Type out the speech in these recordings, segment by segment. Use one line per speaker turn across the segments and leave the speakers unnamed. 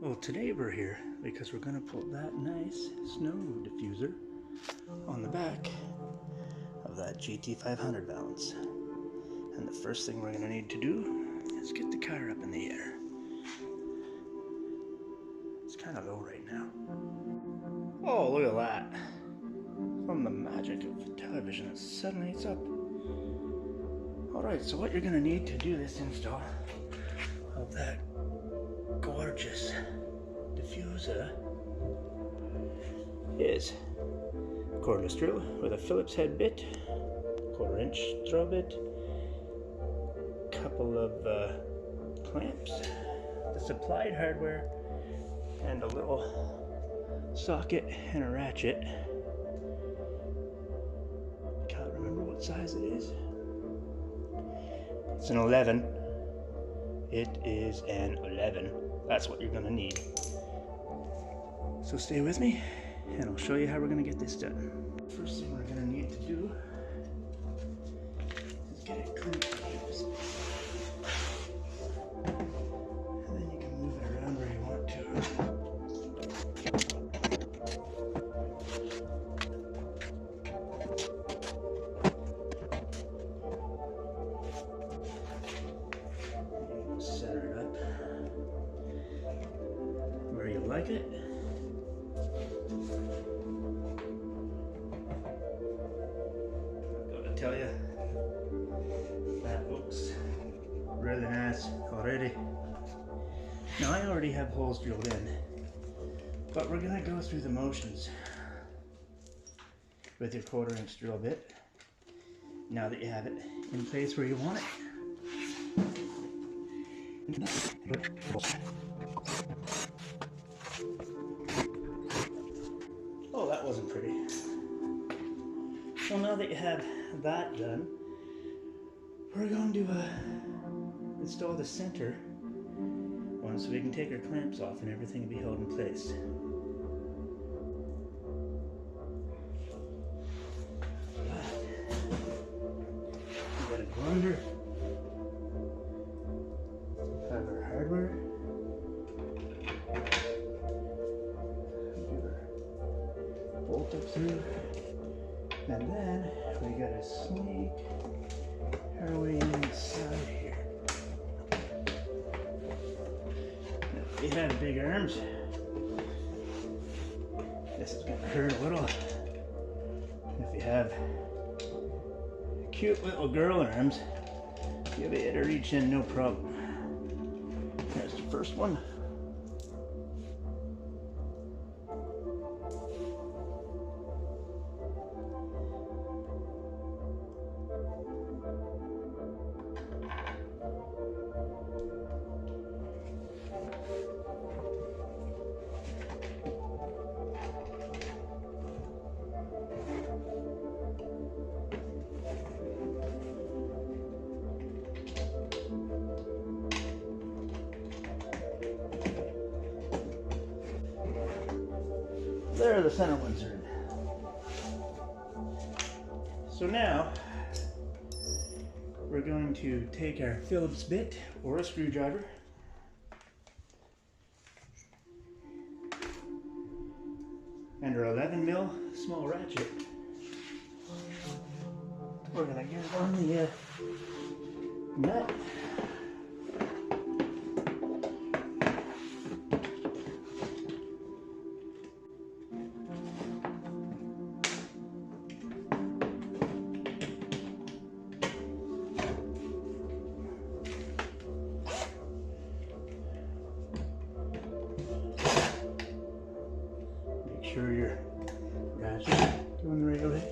Well, today we're here because we're gonna put that nice snow diffuser on the back of that GT500 balance. And the first thing we're gonna need to do is get the car up in the air. It's kind of low right now. Oh, look at that. From the magic of television, it suddenly it's up. Alright, so what you're gonna need to do this install of that gorgeous diffuser is a cordless drill with a Phillips head bit, 1/4 inch throw bit, couple of clamps, the supplied hardware, and a little socket and a ratchet. Can't remember what size it is. It's an 11. It is an 11. That's what you're gonna need. So stay with me and I'll show you how we're gonna get this done. First thing we're gonna need to do is get it clean. And then you can move it around where you want to. Center it up where you like it. Gotta tell you, that looks really nice already. Now I already have holes drilled in, but we're gonna go through the motions with your 1/4 inch drill bit now that you have it in place where you want it. Oh, that wasn't pretty. Well, now that you have that done, we're going to install the center one so we can take our clamps off and everything will be held in place. We got a grinder. Have our hardware. Give our bolt up through. And then we gotta sneak our way inside here. Now, if you have big arms, this is gonna hurt a little. If you have cute little girl arms, you'll be able to reach in no problem. There's the first one. There, the center ones are in. So now we're going to take our Phillips bit or a screwdriver and our 11mm small ratchet. We're gonna get it on the nut. Make sure your ratchet's going the right way.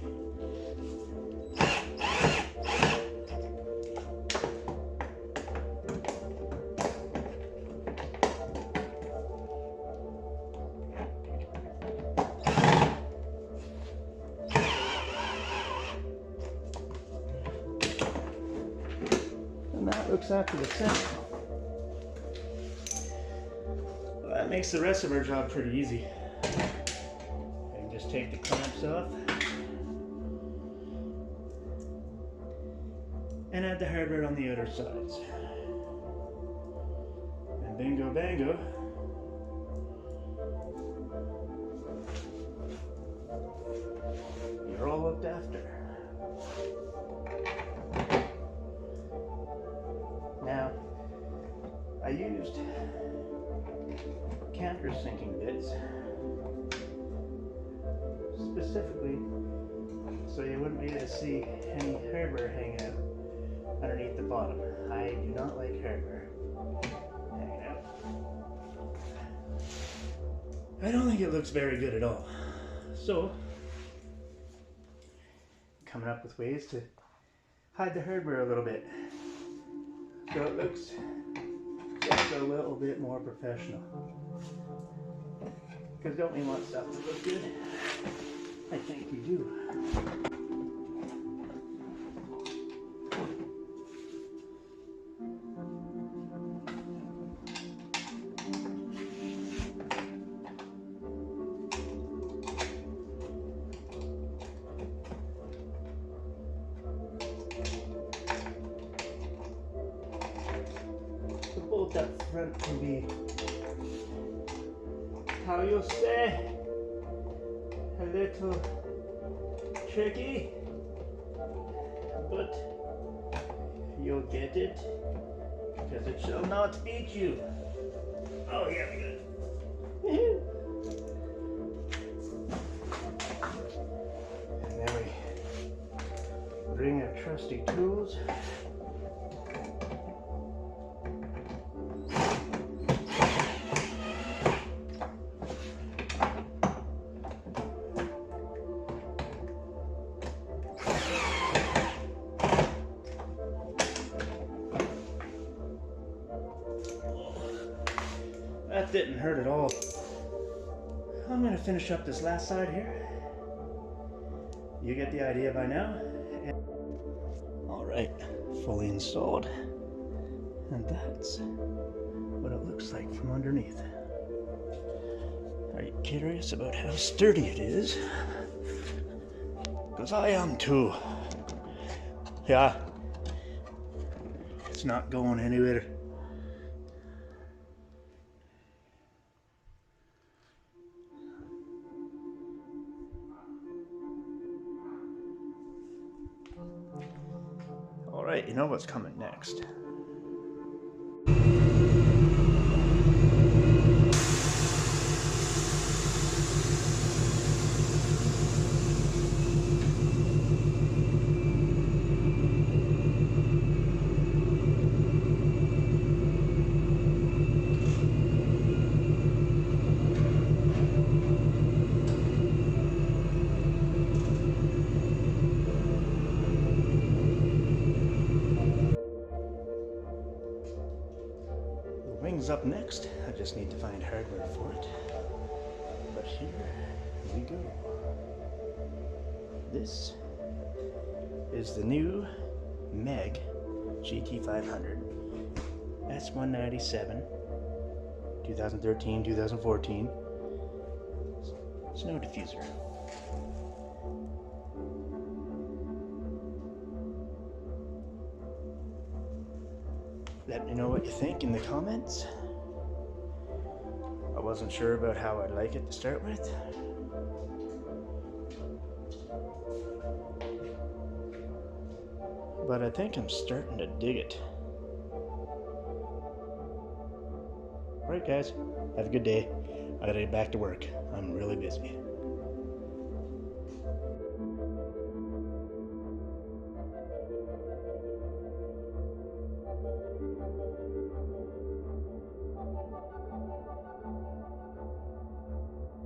And that looks after the center. Well, that makes the rest of our job pretty easy. And just take the clamps off and add the hardware on the outer sides. And bingo bango, after. Now, I used countersinking bits specifically so you wouldn't be able to see any hardware hanging out underneath the bottom. I do not like hardware hanging out. I don't think it looks very good at all. So, coming up with ways to hide the hardware a little bit so it looks just a little bit more professional. Because don't we want stuff to look good? I think we do. The bolt up front can be, how you'll say, a little tricky, but you'll get it, because it shall not beat you. Oh yeah, we got it. And then we bring our trusty tools. That didn't hurt at all. I'm going to finish up this last side here. You get the idea by now. Alright, fully installed. And that's what it looks like from underneath. Are you curious about how sturdy it is? Because I am too. Yeah, it's not going anywhere. Alright, you know what's coming next. Wings up next. I just need to find hardware for it. But here we go. This is the new Meg GT500 S197 2013-2014 snow diffuser. Let me know what you think in the comments. I wasn't sure about how I'd like it to start with. But I think I'm starting to dig it. Alright guys, have a good day. I gotta get back to work. I'm really busy.